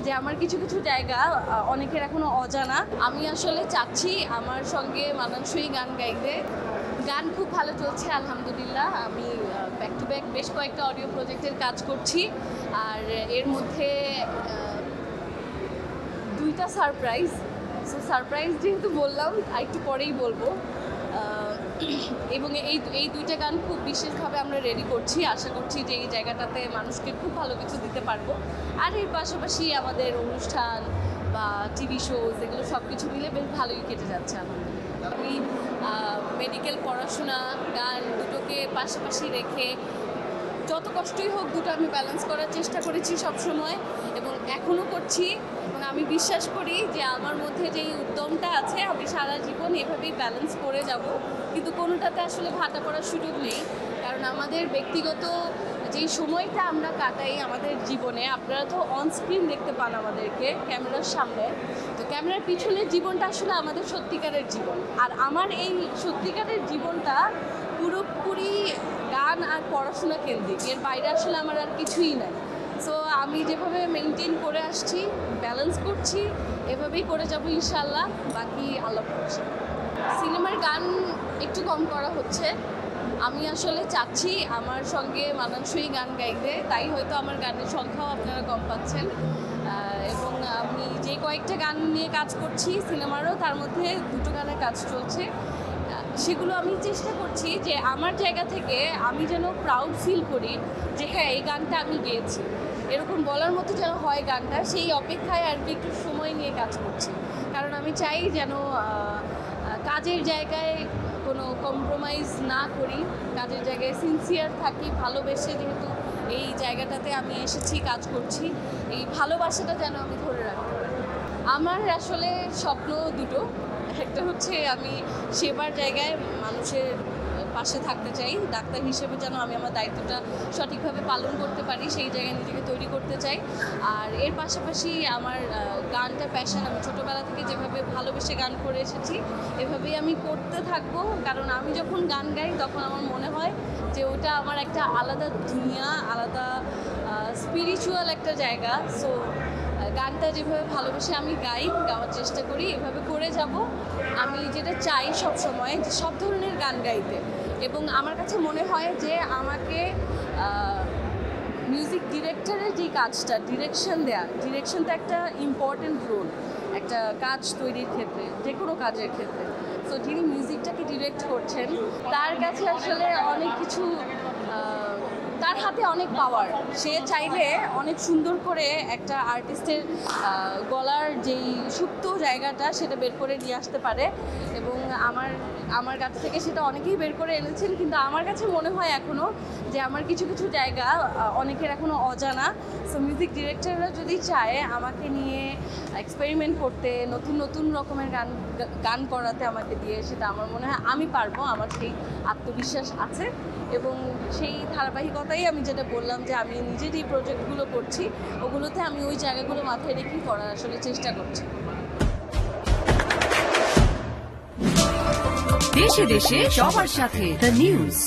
যে আমার কিছু কিছু জায়গা অনেকের এখনো অজানা। আমি আসলে চাচ্ছি আমার সঙ্গে মানানসই গান গাইতে। গান খুব ভালো চলছে আলহামদুলিল্লাহ। আমি ব্যাক টু ব্যাক বেশ কয়েকটা অডিও প্রজেক্টের কাজ করছি, আর এর মধ্যে 2টা সারপ্রাইজ। সো সারপ্রাইজ যেহেতু বললাম, একটু পরেই বলবো। এবং এই 2টা গান খুব বিশেষভাবে আমরা রেডি করছি। আশা করছি যে এই জায়গাটাতে মানুষকে খুব ভালো কিছু দিতে পারবো। আর এর পাশাপাশি আমাদের অনুষ্ঠান বা টিভি শোজ, এগুলো সব কিছু মিলে বেশ ভালোই কেটে যাচ্ছে আলহামদুলিল্লাহ। আমি মেডিকেল পড়াশোনা, গান দুটোকে পাশাপাশি রেখে যত কষ্টই হোক দুটো আমি ব্যালেন্স করার চেষ্টা করেছি সবসময়, এবং এখনও করছি। এবং আমি বিশ্বাস করি যে আমার মধ্যে যেই উদ্যমটা আছে, আমি সারা জীবন এভাবেই ব্যালেন্স করে যাব। কিন্তু কোনোটাতে আসলে ভাটা পড়ার সুযোগ নেই, কারণ আমাদের ব্যক্তিগত যেই সময়টা আমরা কাটাই আমাদের জীবনে, আপনারা তো অনস্ক্রিন দেখতে পান আমাদেরকে ক্যামেরার সামনে, তো ক্যামেরার পিছনের জীবনটা আসলে আমাদের সত্যিকারের জীবন। আর আমার এই সত্যিকারের জীবনটা পুরোপুরি গান আর পড়াশোনা কেন্দ্রিক, এর বাইরে আসলে আমার আর কিছুই নাই। সো আমি যেভাবে মেনটেন করে আসছি, ব্যালেন্স করছি, এভাবেই করে যাব ইনশাল্লাহ। বাকি আল্লাহ ভরসা। সিনেমার গান একটু কম করা হচ্ছে। আমি আসলে চাচ্ছি আমার সঙ্গে মানানসই গান গাইতে, তাই হয়তো আমার গানের সংখ্যাও আপনারা কম পাচ্ছেন। এবং আমি যে কয়েকটা গান নিয়ে কাজ করছি সিনেমারও, তার মধ্যে 2টো গানের কাজ চলছে। সেগুলো আমি চেষ্টা করছি যে আমার জায়গা থেকে আমি যেন প্রাউড ফিল করি যে হ্যাঁ, এই গানটা আমি গেয়েছি, এরকম বলার মতো যেন হয় গানটা। সেই অপেক্ষায় আর কি একটু সময় নিয়ে কাজ করছি, কারণ আমি চাই যেন কাজের জায়গায় কোনো কম্প্রোমাইজ না করি, কাজের জায়গায় সিনসিয়ার থাকি। ভালোবেসে যেহেতু এই জায়গাটাতে আমি এসেছি, কাজ করছি, এই ভালোবাসাটা যেন আমি ধরে রাখতে পারি। আমার আসলে স্বপ্ন দুটো। একটা হচ্ছে আমি সেবার জায়গায় মানুষের পাশে থাকতে চাই, ডাক্তার হিসেবে যেন আমি আমার দায়িত্বটা সঠিকভাবে পালন করতে পারি, সেই জায়গায় নিজেকে তৈরি করতে চাই। আর এর পাশাপাশি আমার গানটা প্যাশন। আমি ছোটোবেলা থেকে যেভাবে ভালোবেসে গান করে এসেছি, এভাবেই আমি করতে থাকবো। কারণ আমি যখন গান গাই তখন আমার মনে হয় যে ওটা আমার একটা আলাদা দুনিয়া, আলাদা স্পিরিচুয়াল একটা জায়গা। সো গানটা যেভাবে ভালোবেসে আমি গাওয়ার চেষ্টা করি, এভাবে করে যাব। আমি যেটা চাই সবসময় যে সব ধরনের গান গাইতে, এবং আমার কাছে মনে হয় যে আমাকে মিউজিক ডিরেক্টরের যে কাজটা, ডিরেকশনটা একটা ইম্পর্টেন্ট রোল একটা কাজ তৈরির ক্ষেত্রে, যে কোনো কাজের ক্ষেত্রে। তো যিনি মিউজিকটাকে ডিরেক্ট করছেন, তার কাছে আসলে অনেক কিছু, তার হাতে অনেক পাওয়ার। সে চাইলে অনেক সুন্দর করে একটা আর্টিস্টের গলার যেই সুপ্ত জায়গাটা, সেটা বের করে নিয়ে আসতে পারে। এবং আমার কাছ থেকে সেটা অনেকেই বের করে এনেছেন, কিন্তু আমার কাছে মনে হয় এখনও যে আমার কিছু কিছু জায়গা অনেকের এখনও অজানা। সো মিউজিক ডিরেক্টররা যদি চায় আমাকে নিয়ে এক্সপেরিমেন্ট করতে, নতুন নতুন রকমের গান করাতে আমাকে দিয়ে, সেটা আমার মনে হয় আমি পারবো। আমার সেই আত্মবিশ্বাস আছে, এবং সেই ধারাবাহিকতাই আমি যেটা বললাম যে আমি নিজে যে প্রজেক্টগুলো করছি, ওগুলোতে আমি ওই জায়গাগুলো মাথায় রেখেই করার আসলে চেষ্টা করছি। দেশে দেশে সবার সাথে দ্য নিউজ।